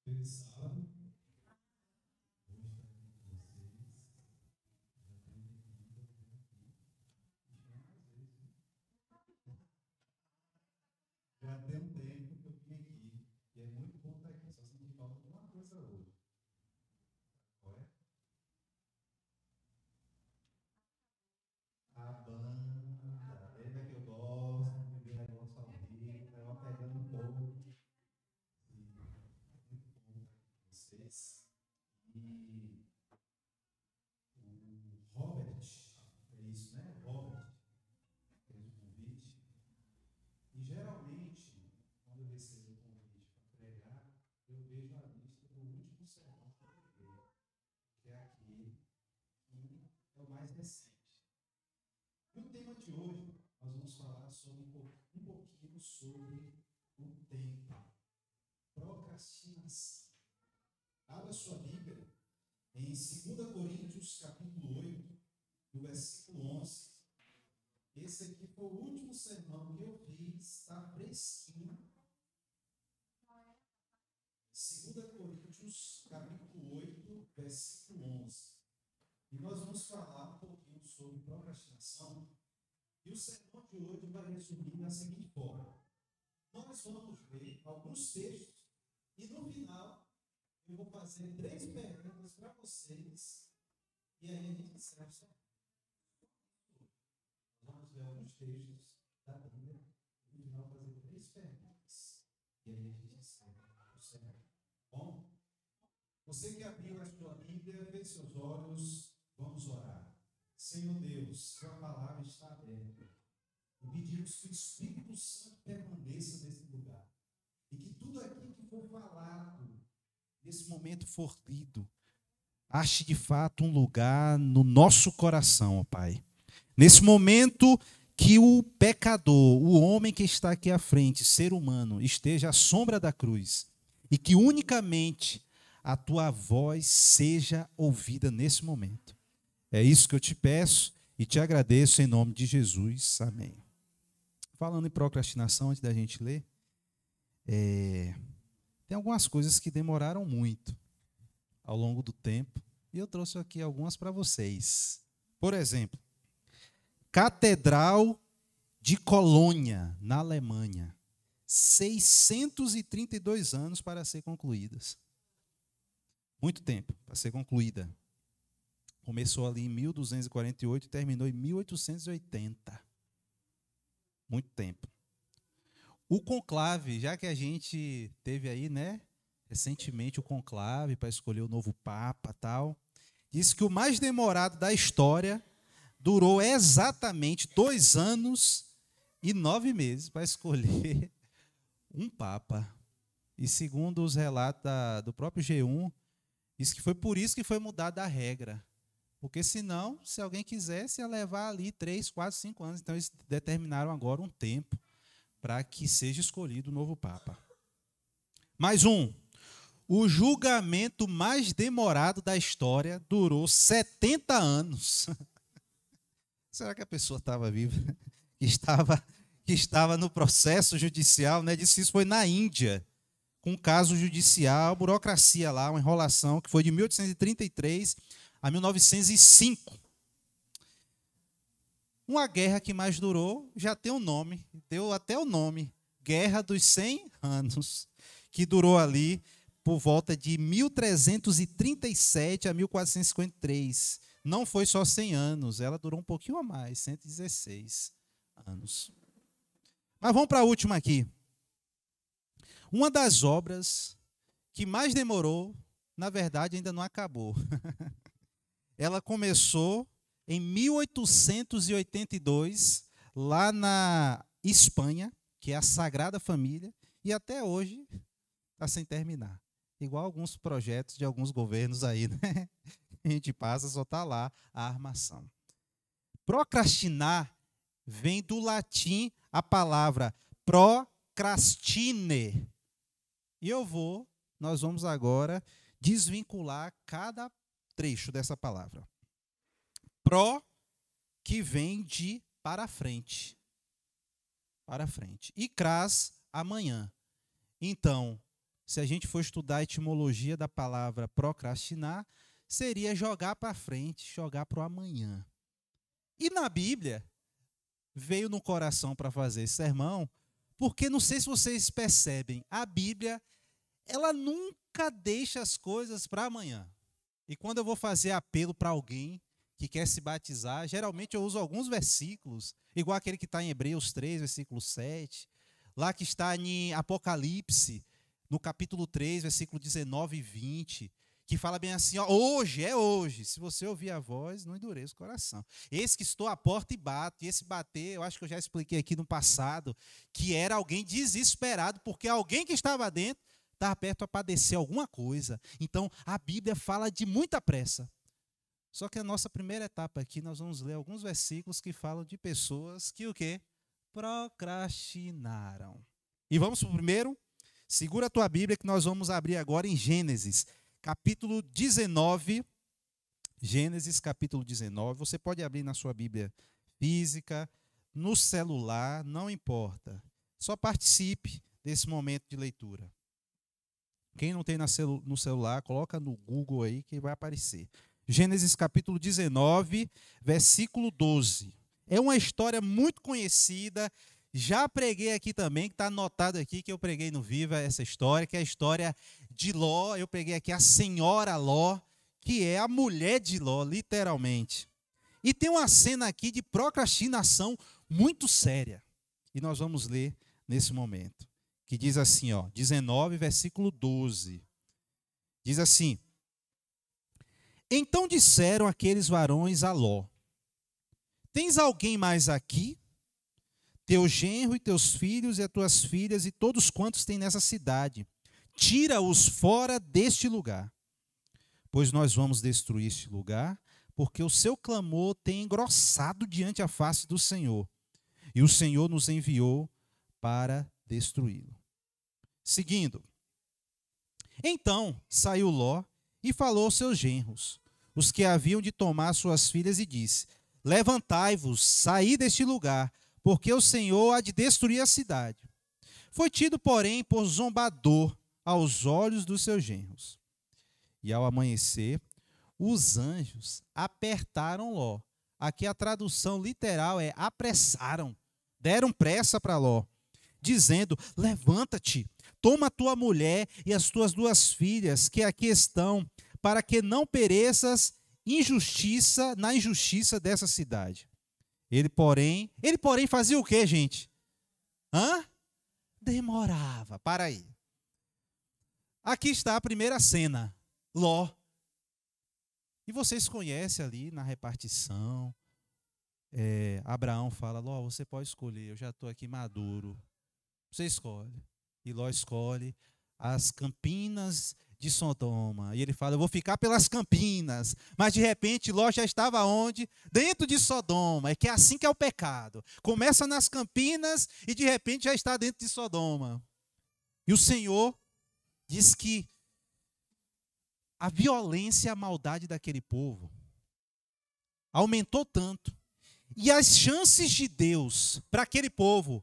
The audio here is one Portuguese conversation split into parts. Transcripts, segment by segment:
Feliz sábado. Vou estar aqui com vocês. Já tenho aqui, espero mais vezes, viu? Já tem um tempo que eu vim aqui. E é muito bom estar aqui. Só senti falta de uma coisa hoje. Qual é? A banda. Ele é que eu gosto, de ver negócio ao vivo, vai pegando um pouco. E muito bom estar aqui com vocês. E o Robert, é isso, né? Robert fez o convite. E geralmente, quando eu recebo o convite para pregar, eu vejo a lista do último sermão que eu preguei, que é aquele que é o mais recente. E o tema de hoje, nós vamos falar sobre um pouquinho sobre o tempo, procrastinação. Abra sua Bíblia em 2 Coríntios, capítulo 8, no versículo 11. Esse aqui foi o último sermão que eu fiz, está fresquinho. 2 Coríntios, capítulo 8, versículo 11. E nós vamos falar um pouquinho sobre procrastinação. E o sermão de hoje vai resumir da seguinte forma. Nós vamos ver alguns textos e no final eu vou fazer 3 perguntas para vocês e aí a gente encerra o sermão. Vamos ver alguns textos da Bíblia e no final fazer 3 perguntas e aí a gente encerra o sermão. Bom, você que abriu a sua Bíblia, feche seus olhos, vamos orar. Senhor Deus, sua palavra está aberta. E pedimos que o Espírito Santo permaneça nesse lugar. E que tudo aquilo que for falado, nesse momento for lido, ache de fato um lugar no nosso coração, ó Pai. Nesse momento que o pecador, o homem que está aqui à frente, ser humano, esteja à sombra da cruz. E que unicamente a tua voz seja ouvida nesse momento. É isso que eu te peço e te agradeço em nome de Jesus. Amém. Falando em procrastinação, antes da gente ler, tem algumas coisas que demoraram muito ao longo do tempo e eu trouxe aqui algumas para vocês. Por exemplo, Catedral de Colônia, na Alemanha. 632 anos para ser concluídas. Muito tempo para ser concluída. Começou ali em 1248 e terminou em 1880. Muito tempo. O conclave, já que a gente teve aí, né, recentemente o conclave para escolher o novo papa, tal, disse que o mais demorado da história durou exatamente 2 anos e 9 meses para escolher um papa. E segundo os relatos do próprio G1, diz que foi por isso que foi mudada a regra. Porque senão, se alguém quisesse, ia levar ali 3, 4, 5 anos. Então eles determinaram agora um tempo para que seja escolhido o novo papa. Mais um. O julgamento mais demorado da história durou 70 anos. Será que a pessoa estava viva? Que estava no processo judicial, né? Disse que isso foi na Índia, com um caso judicial, burocracia lá, uma enrolação, que foi de 1833 a 1905. Uma guerra que mais durou, já tem um nome, deu até o nome, Guerra dos 100 Anos, que durou ali por volta de 1337 a 1453. Não foi só 100 anos, ela durou um pouquinho a mais, 116 anos. Mas vamos para a última aqui. Uma das obras que mais demorou, na verdade, ainda não acabou. Ela começou em 1882, lá na Espanha, que é a Sagrada Família, e até hoje está sem terminar. Igual alguns projetos de alguns governos aí, né? A gente passa, só está lá a armação. Procrastinar vem do latim a palavra procrastine. E nós vamos agora desvincular cada trecho dessa palavra. Pro, que vem de para frente. Para frente. E cras, amanhã. Então, se a gente for estudar a etimologia da palavra procrastinar, seria jogar para frente, jogar para o amanhã. E na Bíblia, veio no coração para fazer esse sermão, porque não sei se vocês percebem, a Bíblia, ela nunca deixa as coisas para amanhã. E quando eu vou fazer apelo para alguém que quer se batizar, geralmente eu uso alguns versículos, igual aquele que está em Hebreus 3, versículo 7, lá que está em Apocalipse, no capítulo 3, versículo 19 e 20, que fala bem assim, ó, hoje, é hoje, se você ouvir a voz, não endureça o coração. Eis que estou à porta e bato, e esse bater, eu acho que eu já expliquei aqui no passado, que era alguém desesperado, porque alguém que estava dentro estava perto a padecer alguma coisa. Então, a Bíblia fala de muita pressa. Só que a nossa primeira etapa aqui, nós vamos ler alguns versículos que falam de pessoas que o quê? Procrastinaram. E vamos para o primeiro? Segura a tua Bíblia que nós vamos abrir agora em Gênesis, capítulo 19. Gênesis, capítulo 19. Você pode abrir na sua Bíblia física, no celular, não importa. Só participe desse momento de leitura. Quem não tem no celular, coloca no Google aí que vai aparecer. Gênesis, capítulo 19, versículo 12. É uma história muito conhecida. Já preguei aqui também, que está anotado aqui, que eu preguei no Viva essa história, que é a história de Ló. Eu preguei aqui a senhora Ló, que é a mulher de Ló, literalmente. E tem uma cena aqui de procrastinação muito séria. E nós vamos ler nesse momento. Que diz assim, ó, 19, versículo 12. Diz assim: então disseram aqueles varões a Ló: tens alguém mais aqui? Teu genro e teus filhos e as tuas filhas e todos quantos têm nessa cidade, tira-os fora deste lugar, pois nós vamos destruir este lugar, porque o seu clamor tem engrossado diante a face do Senhor, e o Senhor nos enviou para destruí-lo. Seguindo, então saiu Ló e falou aos seus genros, os que haviam de tomar suas filhas, e disse: levantai-vos, saí deste lugar, porque o Senhor há de destruir a cidade. Foi tido, porém, por zombador aos olhos dos seus genros. E ao amanhecer, os anjos apertaram Ló. Aqui a tradução literal é apressaram, deram pressa para Ló, dizendo: levanta-te, toma a tua mulher e as tuas duas filhas que aqui estão, para que não pereças na injustiça dessa cidade. Ele, porém fazia o quê, gente? Demorava. Para aí. Aqui está a primeira cena. Ló. E vocês conhecem ali na repartição. Abraão fala: Ló, você pode escolher, eu já estou aqui maduro. Você escolhe. E Ló escolhe as campinas de Sodoma. E ele fala: eu vou ficar pelas campinas. Mas de repente Ló já estava onde? Dentro de Sodoma. É que é assim que é o pecado. Começa nas campinas e de repente já está dentro de Sodoma. E o Senhor diz que a violência e a maldade daquele povo aumentou tanto. E as chances de Deus para aquele povo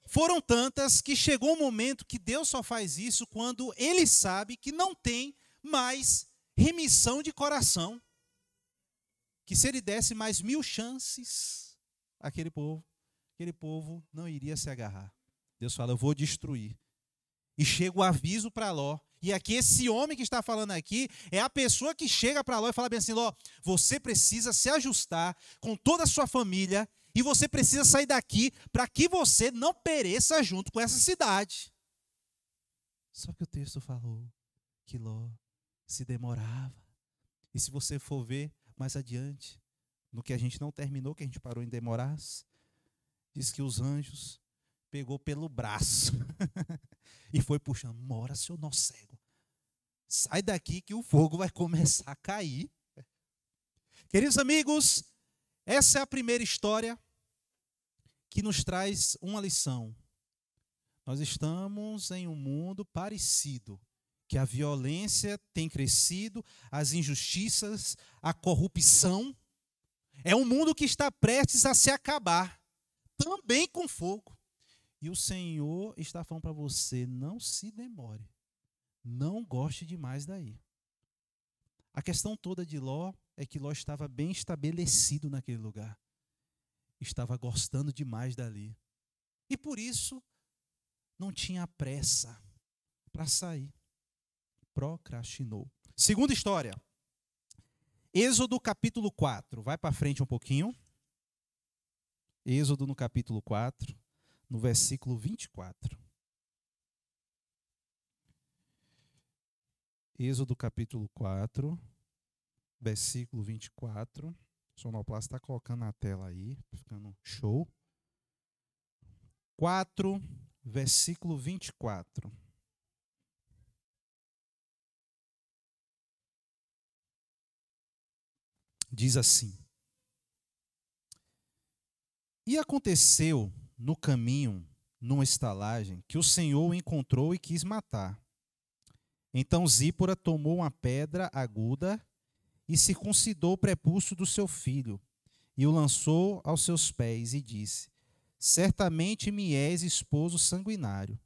foram tantas que chegou um momento que Deus só faz isso quando Ele sabe que não tem mais remissão de coração. Que se Ele desse mais 1000 chances àquele povo não iria se agarrar. Deus fala: eu vou destruir. E chega o aviso para Ló. E aqui esse homem que está falando aqui é a pessoa que chega para Ló e fala bem assim: Ló, você precisa se ajustar com toda a sua família e você precisa sair daqui para que você não pereça junto com essa cidade. Só que o texto falou que Ló se demorava. E se você for ver mais adiante, no que a gente não terminou, que a gente parou em demorar-se, diz que os anjos pegou pelo braço e foi puxando: mora, seu nó cego, sai daqui que o fogo vai começar a cair. Queridos amigos, essa é a primeira história que nos traz uma lição. Nós estamos em um mundo parecido, que a violência tem crescido, as injustiças, a corrupção. É um mundo que está prestes a se acabar, também com fogo. E o Senhor está falando para você: não se demore, não goste demais daí. A questão toda de Ló é que Ló estava bem estabelecido naquele lugar. Estava gostando demais dali. E por isso não tinha pressa para sair. Procrastinou. Segunda história. Êxodo capítulo 4. Vai para frente um pouquinho. Êxodo no capítulo 4, no versículo 24. Êxodo capítulo 4, versículo 24. O sonoplasta está colocando na tela aí, ficando show. 4, versículo 24. Diz assim: E aconteceu no caminho, numa estalagem, que o Senhor o encontrou e quis matar. Então Zípora tomou uma pedra aguda e circuncidou o prepúcio do seu filho, e o lançou aos seus pés, e disse: Certamente me és esposo sanguinário.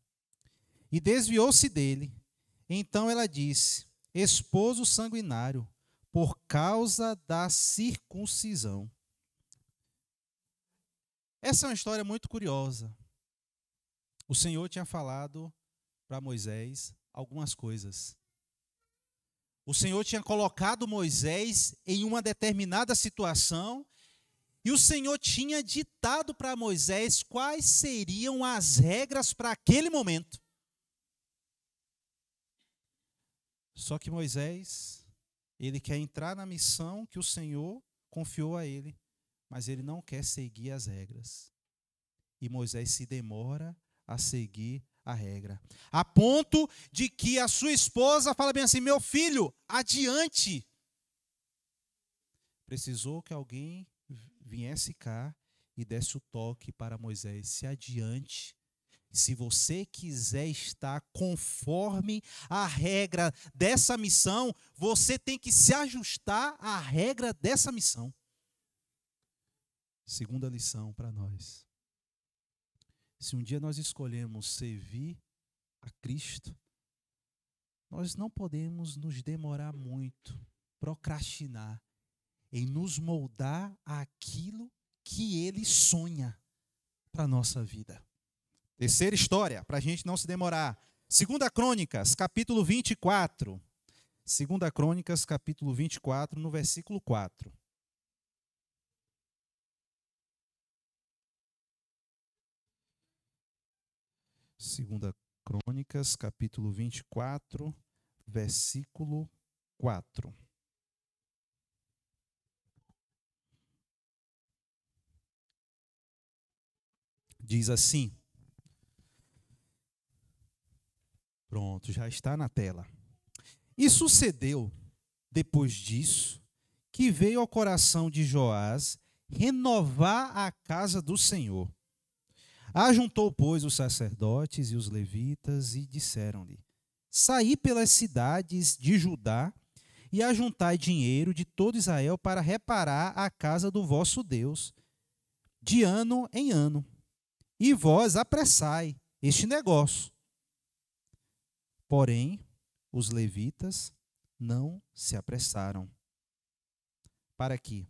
E desviou-se dele. Então ela disse: Esposo sanguinário, por causa da circuncisão. Essa é uma história muito curiosa. O Senhor tinha falado para Moisés algumas coisas. O Senhor tinha colocado Moisés em uma determinada situação e o Senhor tinha ditado para Moisés quais seriam as regras para aquele momento. Só que Moisés, ele quer entrar na missão que o Senhor confiou a ele, mas ele não quer seguir as regras. E Moisés se demora a seguir a regra, a ponto de que a sua esposa fala bem assim: meu filho, adiante. Precisou que alguém viesse cá e desse o toque para Moisés: se adiante. Se você quiser estar conforme a regra dessa missão, você tem que se ajustar à regra dessa missão. Segunda lição para nós. Se um dia nós escolhemos servir a Cristo, nós não podemos nos demorar muito, procrastinar em nos moldar àquilo que Ele sonha para a nossa vida. Terceira história, para a gente não se demorar. 2 Crônicas, capítulo 24. 2 Crônicas, capítulo 24, no versículo 4. Segunda Crônicas, capítulo 24, versículo 4. Diz assim. Pronto, já está na tela. E sucedeu, depois disso, que veio ao coração de Joás renovar a casa do Senhor. Ajuntou, pois, os sacerdotes e os levitas e disseram-lhe: Saí pelas cidades de Judá e ajuntai dinheiro de todo Israel para reparar a casa do vosso Deus, de ano em ano. E vós apressai este negócio. Porém, os levitas não se apressaram. Para aqui.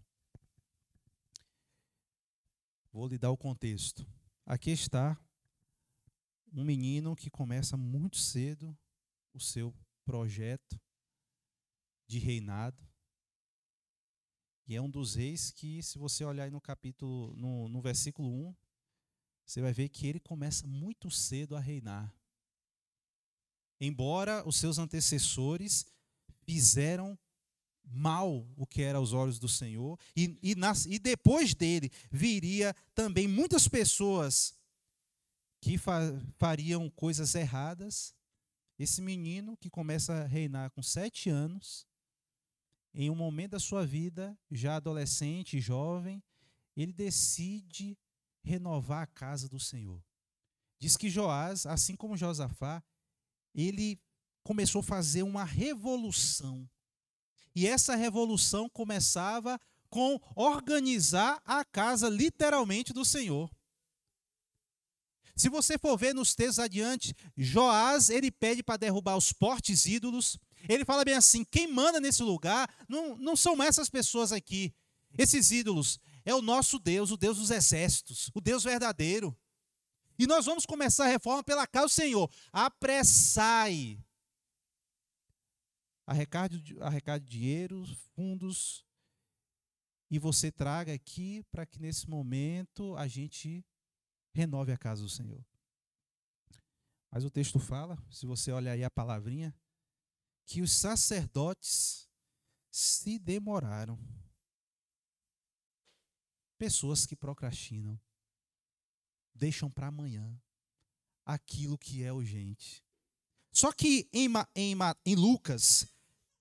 Vou lhe dar o contexto. Aqui está um menino que começa muito cedo o seu projeto de reinado. E é um dos reis que, se você olhar aí no capítulo, no versículo 1, você vai ver que ele começa muito cedo a reinar. Embora os seus antecessores fizeram mal o que era aos olhos do Senhor, e depois dele viria também muitas pessoas que fariam coisas erradas. Esse menino que começa a reinar com 7 anos, em um momento da sua vida, já adolescente, jovem, ele decide renovar a casa do Senhor. Diz que Joás, assim como Josafá, ele começou a fazer uma revolução. E essa revolução começava com organizar a casa, literalmente, do Senhor. Se você for ver nos textos adiante, Joás, ele pede para derrubar os fortes ídolos. Ele fala bem assim, quem manda nesse lugar não são mais essas pessoas aqui. Esses ídolos é o nosso Deus, o Deus dos exércitos, o Deus verdadeiro. E nós vamos começar a reforma pela casa do Senhor. Apressai. Arrecade dinheiro, fundos, e você traga aqui para que nesse momento a gente renove a casa do Senhor. Mas o texto fala, se você olhar aí a palavrinha, que os sacerdotes se demoraram. Pessoas que procrastinam, deixam para amanhã aquilo que é urgente. Só que em Lucas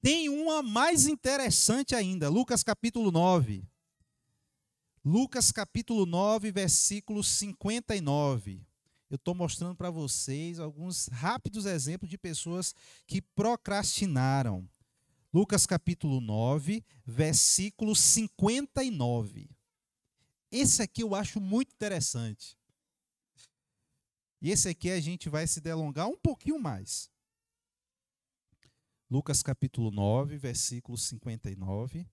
tem uma mais interessante ainda, Lucas capítulo 9. Lucas capítulo 9, versículo 59. Eu estou mostrando para vocês alguns rápidos exemplos de pessoas que procrastinaram. Lucas capítulo 9, versículo 59. Esse aqui eu acho muito interessante. E esse aqui a gente vai se delongar um pouquinho mais. Lucas capítulo 9, versículo 59.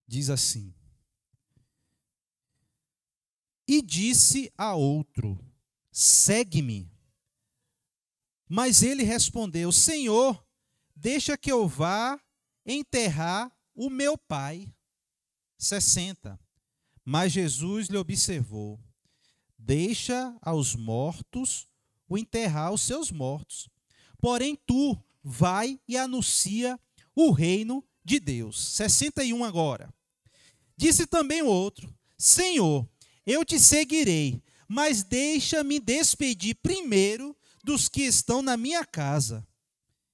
Diz assim: E disse a outro, segue-me. Mas ele respondeu, Senhor, deixa que eu vá enterrar o meu pai. 60. Mas Jesus lhe observou, deixa aos mortos o enterrar os seus mortos. Porém, tu vai e anuncia o reino de Deus. 61 agora. Disse também o outro, Senhor, eu te seguirei, mas deixa-me despedir primeiro dos que estão na minha casa.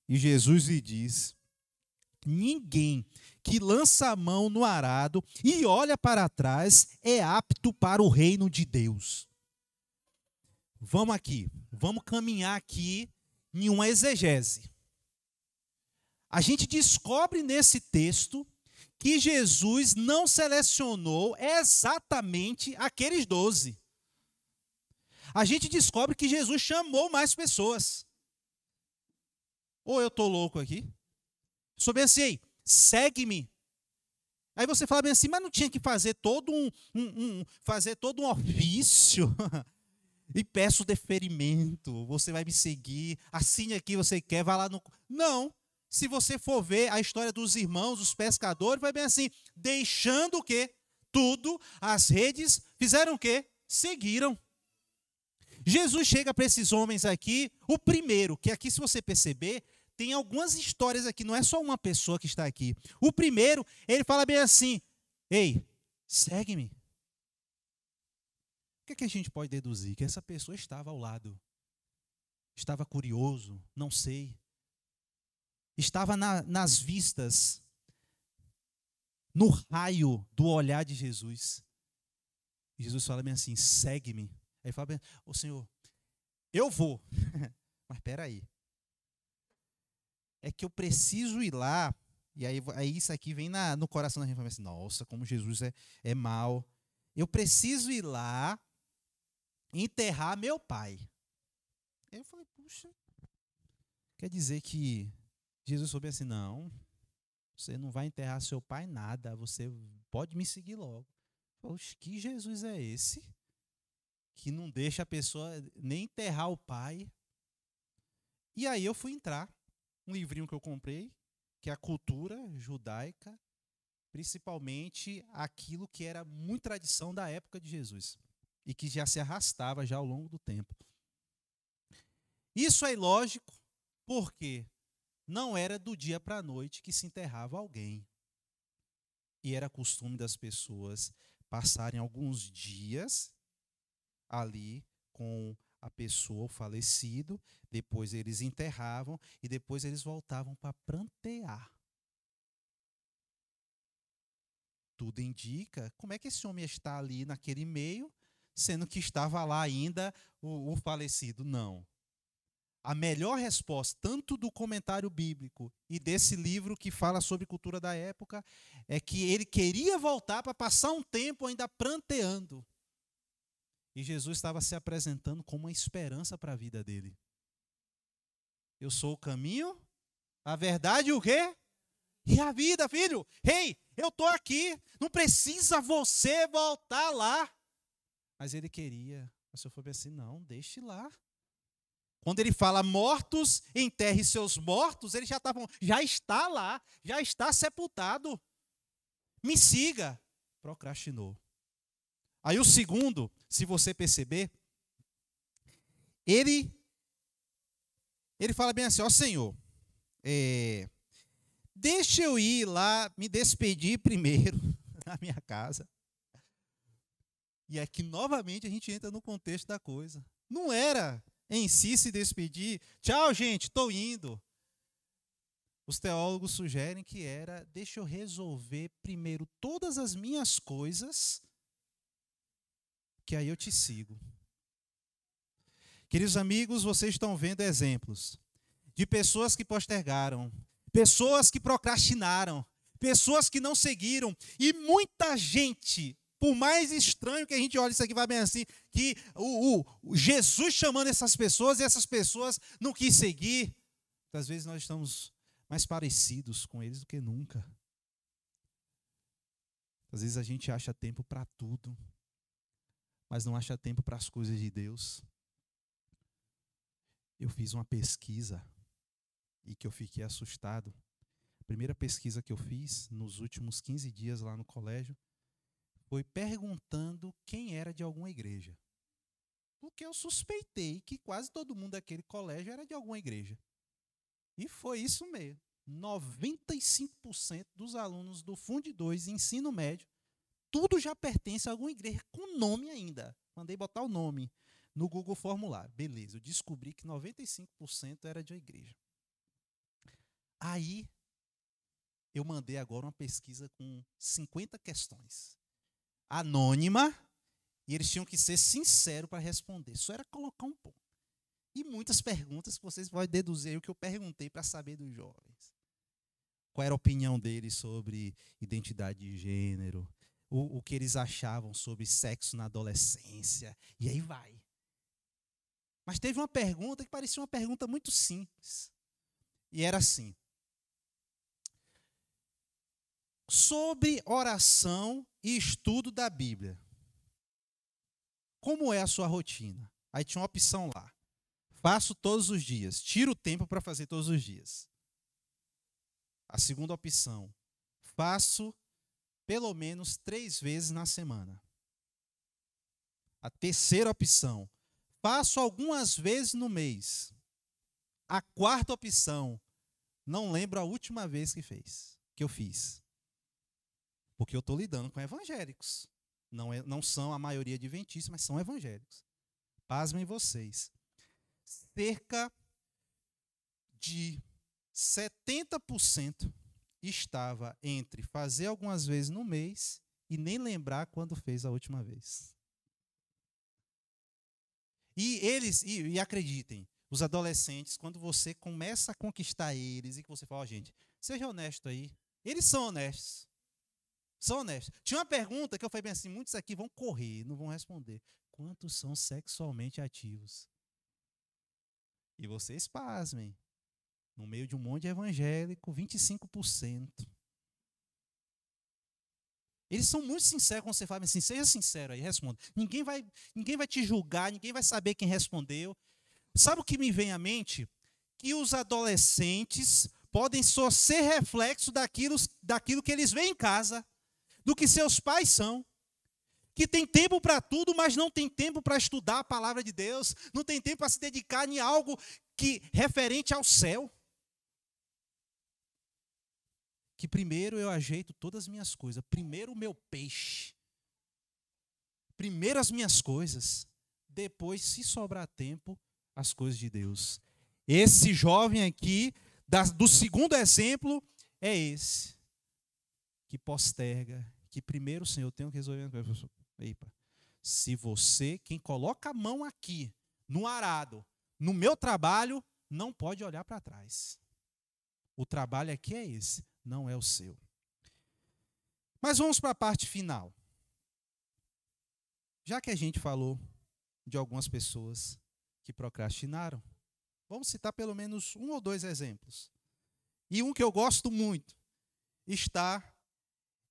E Jesus lhe diz, ninguém que lança a mão no arado e olha para trás é apto para o reino de Deus. Vamos caminhar aqui em uma exegese. A gente descobre nesse texto que Jesus não selecionou exatamente aqueles 12. A gente descobre que Jesus chamou mais pessoas. Ou eu estou louco aqui? Sou bem assim, segue-me. Aí você fala bem assim, mas não tinha que fazer todo um ofício e peço deferimento, você vai me seguir, assine aqui, você quer, vai lá no... Não, se você for ver a história dos irmãos, os pescadores, vai bem assim, deixando o quê? Tudo, as redes, fizeram o quê? Seguiram. Jesus chega para esses homens aqui, o primeiro, que aqui se você perceber, tem algumas histórias aqui, não é só uma pessoa que está aqui. O primeiro, ele fala bem assim, ei, segue-me. O que a gente pode deduzir? Que essa pessoa estava ao lado. Estava curioso, não sei. Estava nas vistas, no raio do olhar de Jesus. E Jesus fala bem assim, segue-me. Aí ele fala bem, ô Senhor, eu vou. Mas espera aí. É que eu preciso ir lá. E aí isso aqui vem no coração da gente. Fala assim, nossa, como Jesus é mau. Eu preciso ir lá enterrar meu pai. Eu falei, puxa, quer dizer que Jesus soube assim, não, você não vai enterrar seu pai nada, você pode me seguir logo. Poxa, que Jesus é esse? Que não deixa a pessoa nem enterrar o pai. E aí eu fui entrar, um livrinho que eu comprei, que é a cultura judaica, principalmente aquilo que era muito tradição da época de Jesus. E que já se arrastava já ao longo do tempo. Isso é ilógico, porque não era do dia para a noite que se enterrava alguém. E era costume das pessoas passarem alguns dias ali com a pessoa, o falecido, depois eles enterravam e depois eles voltavam para prantear. Tudo indica como é que esse homem está ali naquele meio, sendo que estava lá ainda o falecido. Não. a melhor resposta, tanto do comentário bíblico e desse livro que fala sobre cultura da época, é que ele queria voltar para passar um tempo ainda pranteando. E Jesus estava se apresentando como uma esperança para a vida dele. Eu sou o caminho, a verdade e o quê? E a vida, filho. Ei, eu estou aqui. Não precisa você voltar lá. Mas ele queria. Mas eu falei assim, não, deixe lá. Quando ele fala mortos, enterre seus mortos, ele já está lá, já está sepultado. Me siga. Procrastinou. Aí o segundo, se você perceber, ele fala bem assim, ó Senhor, deixa eu ir lá, me despedir primeiro na minha casa. E aqui novamente a gente entra no contexto da coisa. Não era em si se despedir, tchau gente, estou indo. Os teólogos sugerem que era, deixa eu resolver primeiro todas as minhas coisas, que aí eu te sigo. Queridos amigos, vocês estão vendo exemplos de pessoas que postergaram, pessoas que procrastinaram, pessoas que não seguiram, e muita gente, por mais estranho que a gente olhe isso aqui, vai bem assim, que o Jesus chamando essas pessoas, e essas pessoas não quis seguir. Às vezes nós estamos mais parecidos com eles do que nunca. Às vezes a gente acha tempo para tudo, mas não acha tempo para as coisas de Deus. Eu fiz uma pesquisa e que eu fiquei assustado. A primeira pesquisa que eu fiz nos últimos 15 dias lá no colégio foi perguntando quem era de alguma igreja. Porque eu suspeitei que quase todo mundo daquele colégio era de alguma igreja. E foi isso mesmo. 95% dos alunos do Fundo 2, ensino médio, tudo já pertence a alguma igreja, com nome ainda. Mandei botar o nome no Google Formulário. Beleza, eu descobri que 95% era de uma igreja. Aí, eu mandei agora uma pesquisa com 50 questões. Anônima, e eles tinham que ser sinceros para responder. Só era colocar um ponto. E muitas perguntas que vocês podem deduzir o que eu perguntei para saber dos jovens. Qual era a opinião deles sobre identidade de gênero, o que eles achavam sobre sexo na adolescência, e aí vai. Mas teve uma pergunta que parecia uma pergunta muito simples. E era assim: sobre oração e estudo da Bíblia, como é a sua rotina? Aí tinha uma opção lá. Faço todos os dias. Tiro o tempo para fazer todos os dias. A segunda opção. Faço pelo menos 3 vezes na semana. A terceira opção. Faço algumas vezes no mês. A quarta opção. Não lembro a última vez que eu fiz. Porque eu estou lidando com evangélicos. Não são a maioria adventistas, mas são evangélicos. Pasmem vocês. Cerca de 70% estava entre fazer algumas vezes no mês e nem lembrar quando fez a última vez. E acreditem, os adolescentes, quando você começa a conquistar eles e que você fala, gente, seja honesto aí, eles são honestos. São honestos. Tinha uma pergunta que eu falei bem assim, muitos aqui vão correr, não vão responder. Quantos são sexualmente ativos? E vocês pasmem. No meio de um monte de evangélico, 25%. Eles são muito sinceros quando você fala assim, seja sincero aí, responda. Ninguém vai te julgar, ninguém vai saber quem respondeu. Sabe o que me vem à mente? Que os adolescentes podem só ser reflexo daquilo que eles veem em casa, do que seus pais são. Que tem tempo para tudo, mas não tem tempo para estudar a palavra de Deus, não tem tempo para se dedicar em algo referente ao céu. Que primeiro eu ajeito todas as minhas coisas, primeiro o meu peixe, primeiro as minhas coisas, depois, se sobrar tempo, as coisas de Deus. Esse jovem aqui, do segundo exemplo, é esse, que posterga, que primeiro, Senhor, eu tenho que resolver. Epa, se você, quem coloca a mão aqui, no arado, no meu trabalho, não pode olhar para trás. O trabalho aqui é esse, não é o seu. Mas vamos para a parte final. Já que a gente falou de algumas pessoas que procrastinaram, vamos citar pelo menos um ou dois exemplos. E um que eu gosto muito está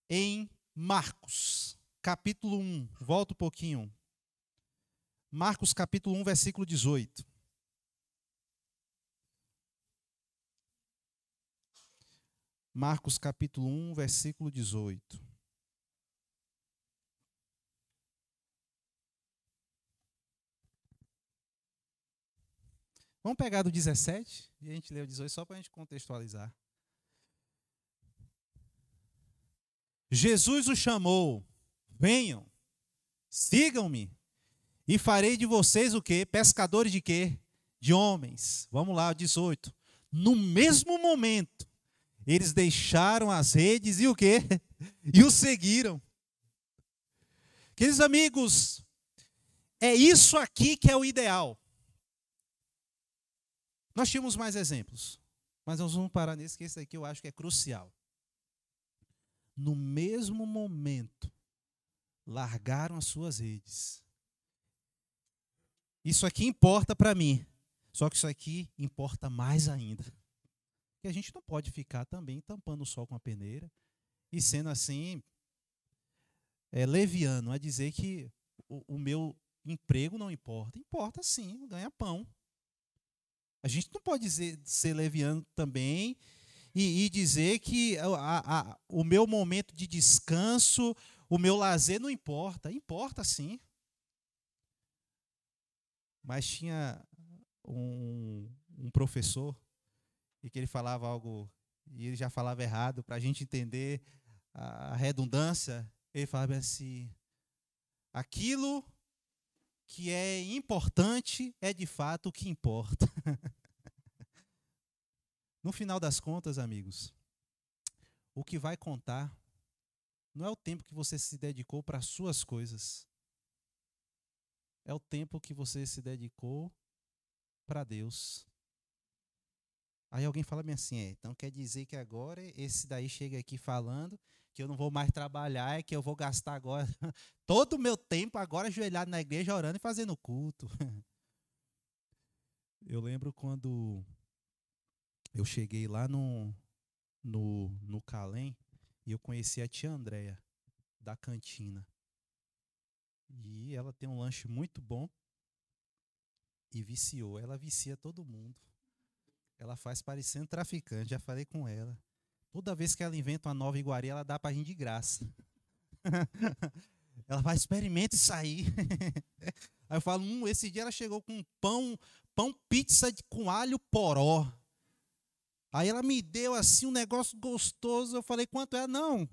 em Marcos, capítulo 1. Volta um pouquinho. Marcos, capítulo 1, versículo 18. Marcos, capítulo 1, versículo 18. Vamos pegar do 17 e a gente lê o 18 só para a gente contextualizar. Jesus os chamou, venham, sigam-me e farei de vocês o quê? Pescadores de quê? De homens. Vamos lá, 18. No mesmo momento, eles deixaram as redes e o quê? E o seguiram. Queridos amigos, é isso aqui que é o ideal. Nós tínhamos mais exemplos, mas nós vamos parar nesse, que esse aqui eu acho que é crucial. No mesmo momento, largaram as suas redes. Isso aqui importa para mim, só que isso aqui importa mais ainda. Porque a gente não pode ficar também tampando o sol com a peneira e sendo assim, leviano, a dizer que o meu emprego não importa. Importa sim, ganha pão. A gente não pode ser leviano também e dizer que o meu momento de descanso, o meu lazer não importa. Importa sim. Mas tinha um professor e que ele falava algo, e ele já falava errado, para a gente entender a redundância. Ele falava assim: aquilo que é importante é de fato o que importa. No final das contas, amigos, o que vai contar não é o tempo que você se dedicou para as suas coisas. É o tempo que você se dedicou para Deus. Aí alguém fala bem assim, então quer dizer que agora esse daí chega aqui falando que eu não vou mais trabalhar, que eu vou gastar agora todo o meu tempo agora ajoelhado na igreja, orando e fazendo culto. Eu lembro quando eu cheguei lá no Calém e eu conheci a tia Andréia, da cantina. E ela tem um lanche muito bom e viciou. Ela vicia todo mundo. Ela faz parecendo traficante, já falei com ela. Toda vez que ela inventa uma nova iguaria, ela dá pra gente de graça. Ela vai, experimenta isso aí. Aí eu falo, esse dia ela chegou com pão pizza com alho poró. Aí ela me deu assim um negócio gostoso. Eu falei, quanto é? Não.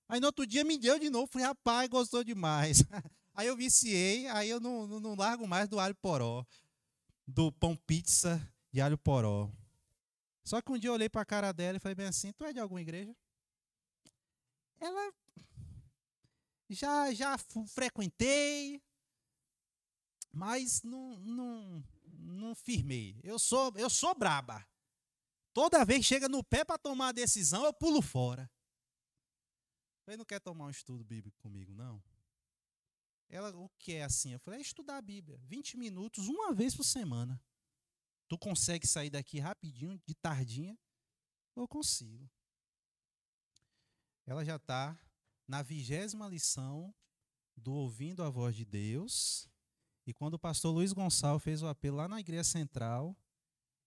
Aí no outro dia me deu de novo. Falei, rapaz, gostou demais. Aí eu viciei, aí eu não largo mais do alho poró. Do pão pizza de alho poró. Só que um dia eu olhei para a cara dela e falei bem assim, tu é de alguma igreja? Ela, já frequentei, mas não firmei. Eu sou braba. Toda vez que chega no pé para tomar a decisão, eu pulo fora. Ele não quer tomar um estudo bíblico comigo, não? Ela, o que é assim? Eu falei, é estudar a Bíblia. 20 minutos, uma vez por semana. Tu consegue sair daqui rapidinho, de tardinha? Eu consigo. Ela já está na 20ª lição do Ouvindo a Voz de Deus. E quando o pastor Luiz Gonçalves fez o apelo lá na igreja central,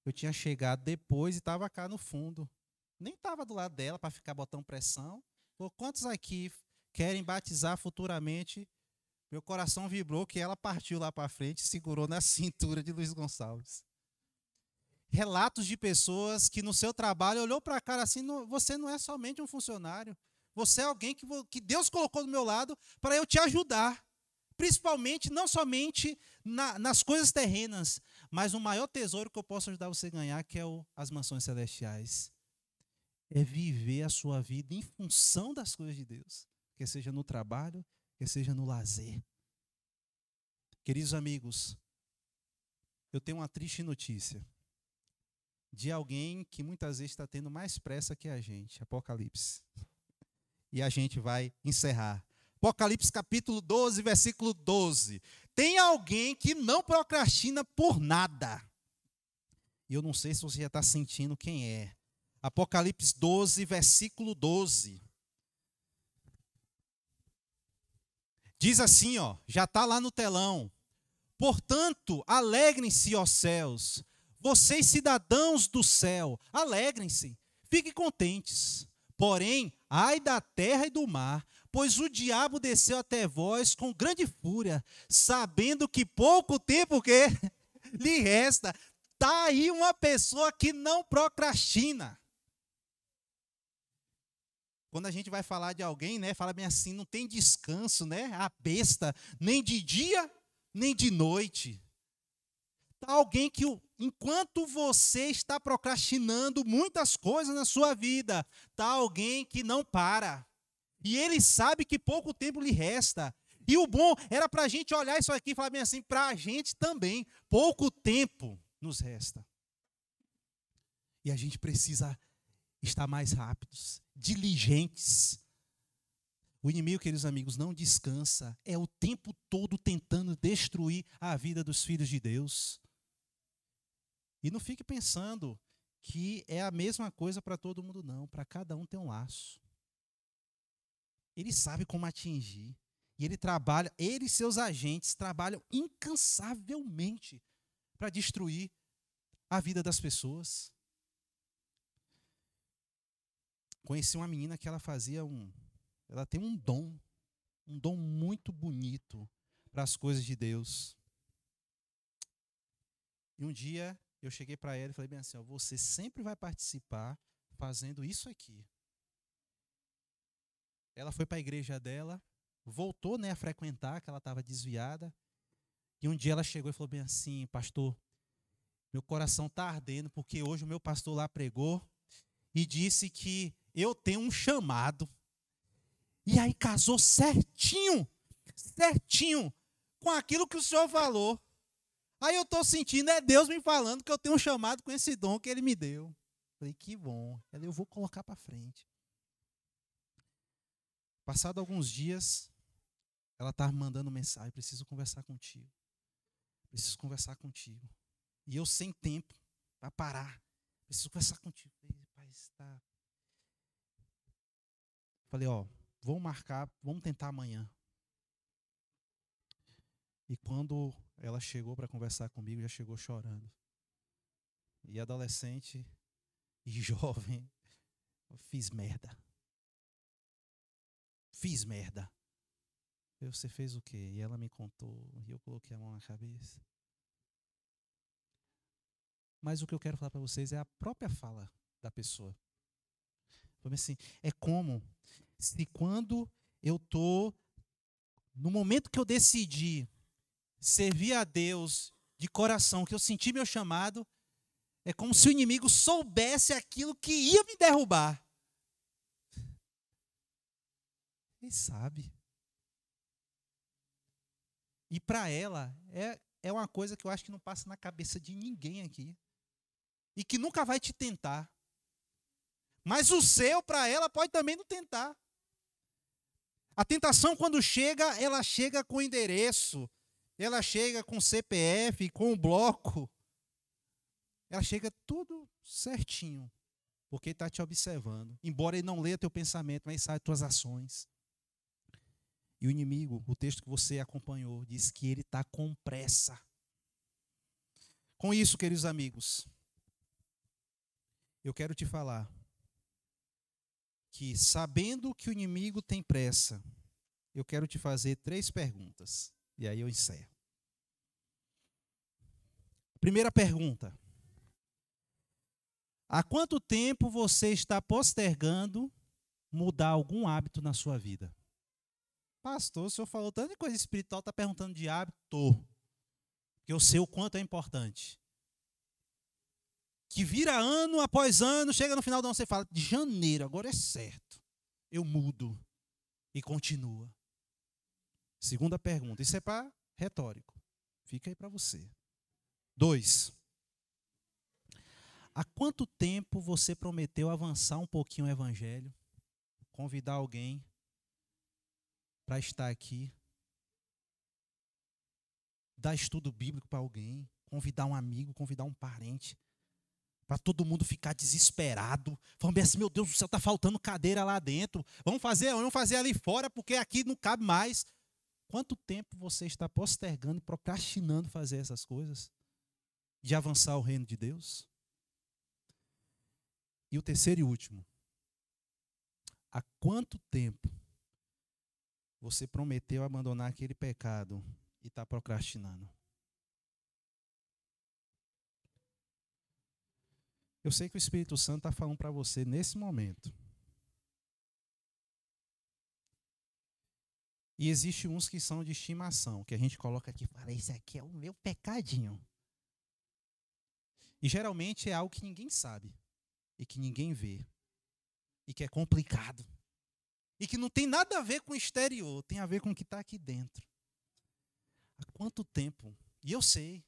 eu tinha chegado depois e estava cá no fundo. Nem estava do lado dela para ficar botando pressão. Falei, quantos aqui querem batizar futuramente? Meu coração vibrou que ela partiu lá para frente e segurou na cintura de Luiz Gonçalves. Relatos de pessoas que no seu trabalho olhou para a cara assim, você não é somente um funcionário, você é alguém que Deus colocou do meu lado para eu te ajudar, principalmente, não somente nas coisas terrenas, mas o maior tesouro que eu posso ajudar você a ganhar, que é as mansões celestiais. É viver a sua vida em função das coisas de Deus, quer seja no trabalho, quer seja no lazer. Queridos amigos, eu tenho uma triste notícia. de alguém que muitas vezes está tendo mais pressa que a gente. Apocalipse. E a gente vai encerrar. Apocalipse capítulo 12, versículo 12. Tem alguém que não procrastina por nada. E eu não sei se você já está sentindo quem é. Apocalipse 12, versículo 12. Diz assim, ó, já está lá no telão. Portanto, alegrem-se, ó céus, vocês cidadãos do céu, alegrem-se, fiquem contentes. Porém, ai da terra e do mar, pois o diabo desceu até vós com grande fúria, sabendo que pouco tempo que lhe resta. Está aí uma pessoa que não procrastina. Quando a gente vai falar de alguém, né, fala bem assim, não tem descanso, né, a besta, nem de dia, nem de noite. Está alguém que, enquanto você está procrastinando muitas coisas na sua vida, está alguém que não para. E ele sabe que pouco tempo lhe resta. E o bom era para a gente olhar isso aqui e falar bem assim, para a gente também, pouco tempo nos resta. E a gente precisa estar mais rápidos, diligentes. O inimigo, queridos amigos, não descansa. É o tempo todo tentando destruir a vida dos filhos de Deus. E não fique pensando que é a mesma coisa para todo mundo, não. Para cada um tem um laço. Ele sabe como atingir. E ele trabalha, ele e seus agentes trabalham incansavelmente para destruir a vida das pessoas. Conheci uma menina que ela tem um dom muito bonito para as coisas de Deus. E um dia eu cheguei para ela e falei bem assim, ó, você sempre vai participar fazendo isso aqui. Ela foi para a igreja dela, voltou, né, a frequentar, que ela estava desviada. E um dia ela chegou e falou bem assim, pastor, meu coração está ardendo porque hoje o meu pastor lá pregou e disse que eu tenho um chamado. E aí casou certinho com aquilo que o Senhor falou. Aí eu estou sentindo, é Deus me falando que eu tenho um chamado com esse dom que Ele me deu. Falei, que bom. Eu vou colocar para frente. Passado alguns dias, ela estava me mandando mensagem, preciso conversar contigo. Preciso conversar contigo. E eu sem tempo para parar. Preciso conversar contigo. Falei, ó, vamos marcar, vamos tentar amanhã. E quando ela chegou para conversar comigo, já chegou chorando. E adolescente e jovem, eu fiz merda. Você fez o quê? E ela me contou, e eu coloquei a mão na cabeça. Mas o que eu quero falar para vocês é a própria fala da pessoa. Assim, é como se quando eu estou, no momento que eu decidi servir a Deus de coração, que eu senti meu chamado, é como se o inimigo soubesse aquilo que ia me derrubar. Ele sabe. E para ela, é uma coisa que eu acho que não passa na cabeça de ninguém aqui. E que nunca vai te tentar. Mas o seu, para ela, pode também não tentar. A tentação, quando chega, ela chega com endereço. Ela chega com CPF, com o bloco. Ela chega tudo certinho. Porque ele está te observando. Embora ele não leia teu pensamento, mas sabe tuas ações. E o inimigo, o texto que você acompanhou, diz que ele está com pressa. Com isso, queridos amigos, eu quero te falar que, sabendo que o inimigo tem pressa, eu quero te fazer 3 perguntas. E aí eu encerro. Primeira pergunta. Há quanto tempo você está postergando mudar algum hábito na sua vida? Pastor, o senhor falou tanto de coisa espiritual, está perguntando de hábito? Porque eu sei o quanto é importante. Que vira ano após ano, chega no final do ano, você fala, de janeiro, agora é certo. Eu mudo. E continua. Segunda pergunta, isso é para retórico. Fica aí para você. 2. Há quanto tempo você prometeu avançar um pouquinho o evangelho, convidar alguém para estar aqui, dar estudo bíblico para alguém, convidar um amigo, convidar um parente, para todo mundo ficar desesperado, falando assim, meu Deus do céu, está faltando cadeira lá dentro, vamos fazer ali fora, porque aqui não cabe mais. Quanto tempo você está postergando e procrastinando fazer essas coisas? De avançar o reino de Deus? E o terceiro e último, há quanto tempo você prometeu abandonar aquele pecado e está procrastinando? Eu sei que o Espírito Santo está falando para você nesse momento. E existe uns que são de estimação, que a gente coloca aqui e fala, esse aqui é o meu pecadinho. E geralmente é algo que ninguém sabe, e que ninguém vê, e que é complicado, e que não tem nada a ver com o exterior, tem a ver com o que está aqui dentro. Há quanto tempo? E eu sei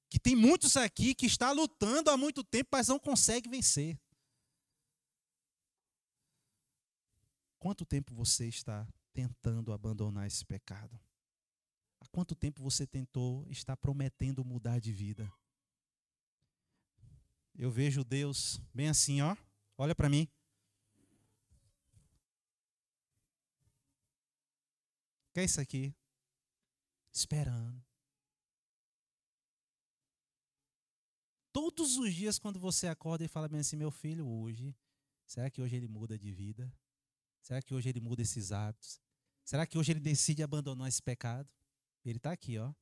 que tem muitos aqui que estão lutando há muito tempo, mas não conseguem vencer. Quanto tempo você está tentando abandonar esse pecado? Há quanto tempo você está prometendo mudar de vida? Eu vejo Deus bem assim, ó. Olha para mim. O que é isso aqui? Esperando. Todos os dias quando você acorda e fala bem assim, meu filho, hoje, será que hoje ele muda de vida? Será que hoje ele muda esses hábitos? Será que hoje ele decide abandonar esse pecado? Ele está aqui, ó.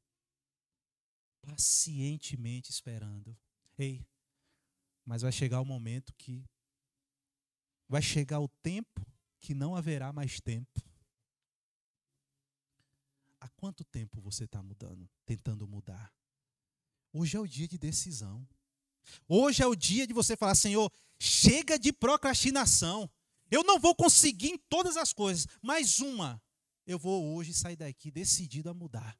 Pacientemente esperando. Ei, mas vai chegar o momento que vai chegar o tempo que não haverá mais tempo. Há quanto tempo você está mudando, tentando mudar? Hoje é o dia de decisão. Hoje é o dia de você falar, Senhor, chega de procrastinação. Eu não vou conseguir em todas as coisas, mas uma, eu vou hoje sair daqui decidido a mudar.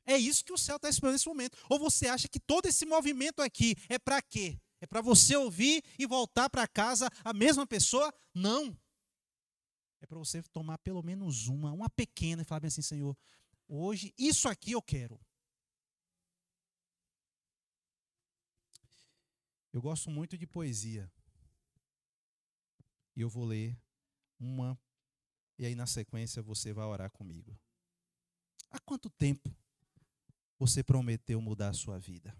É isso que o céu está esperando nesse momento. Ou você acha que todo esse movimento aqui é para quê? É para você ouvir e voltar para casa a mesma pessoa? Não. É para você tomar pelo menos uma pequena, e falar bem assim, Senhor, hoje isso aqui eu quero. Eu gosto muito de poesia. E eu vou ler uma, e aí na sequência você vai orar comigo. Há quanto tempo você prometeu mudar a sua vida?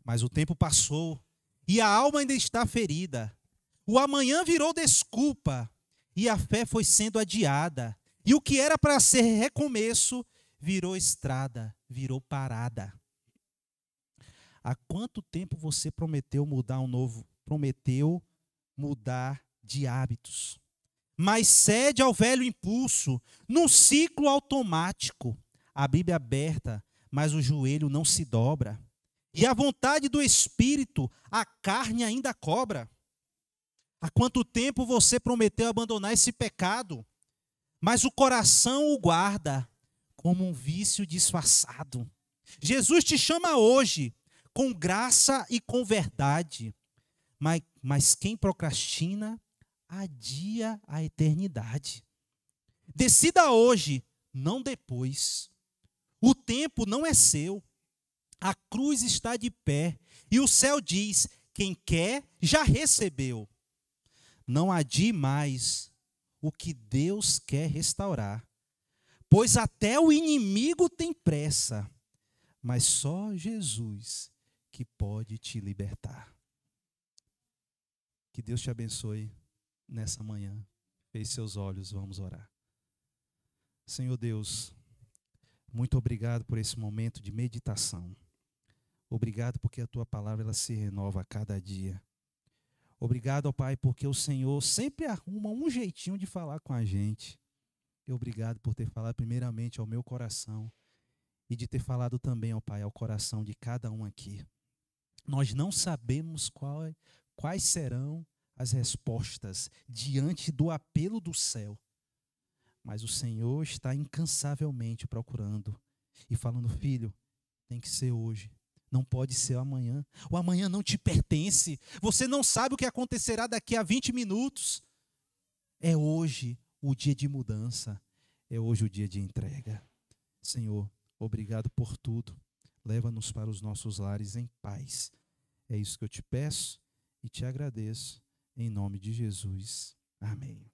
Mas o tempo passou e a alma ainda está ferida. O amanhã virou desculpa e a fé foi sendo adiada. E o que era para ser recomeço virou estrada, virou parada. Há quanto tempo você prometeu mudar de hábitos? Mas cede ao velho impulso, num ciclo automático. A Bíblia é aberta, mas o joelho não se dobra. E a vontade do Espírito, a carne ainda cobra. Há quanto tempo você prometeu abandonar esse pecado? Mas o coração o guarda como um vício disfarçado. Jesus te chama hoje, com graça e com verdade. Mas quem procrastina, adia a eternidade. Decida hoje, não depois. O tempo não é seu. A cruz está de pé. E o céu diz, quem quer, já recebeu. Não adie mais o que Deus quer restaurar. Pois até o inimigo tem pressa. Mas só Jesus que pode te libertar. Que Deus te abençoe nessa manhã. Feche seus olhos, vamos orar. Senhor Deus, muito obrigado por esse momento de meditação. Obrigado porque a tua palavra ela se renova a cada dia. Obrigado, ó Pai, porque o Senhor sempre arruma um jeitinho de falar com a gente. E obrigado por ter falado primeiramente ao meu coração e de ter falado também, ó Pai, ao coração de cada um aqui. Nós não sabemos quais serão as respostas diante do apelo do céu. Mas o Senhor está incansavelmente procurando e falando, filho, tem que ser hoje. Não pode ser o amanhã. O amanhã não te pertence. Você não sabe o que acontecerá daqui a 20 minutos. É hoje o dia de mudança. É hoje o dia de entrega. Senhor, obrigado por tudo. Leva-nos para os nossos lares em paz. É isso que eu te peço e te agradeço. Em nome de Jesus. Amém.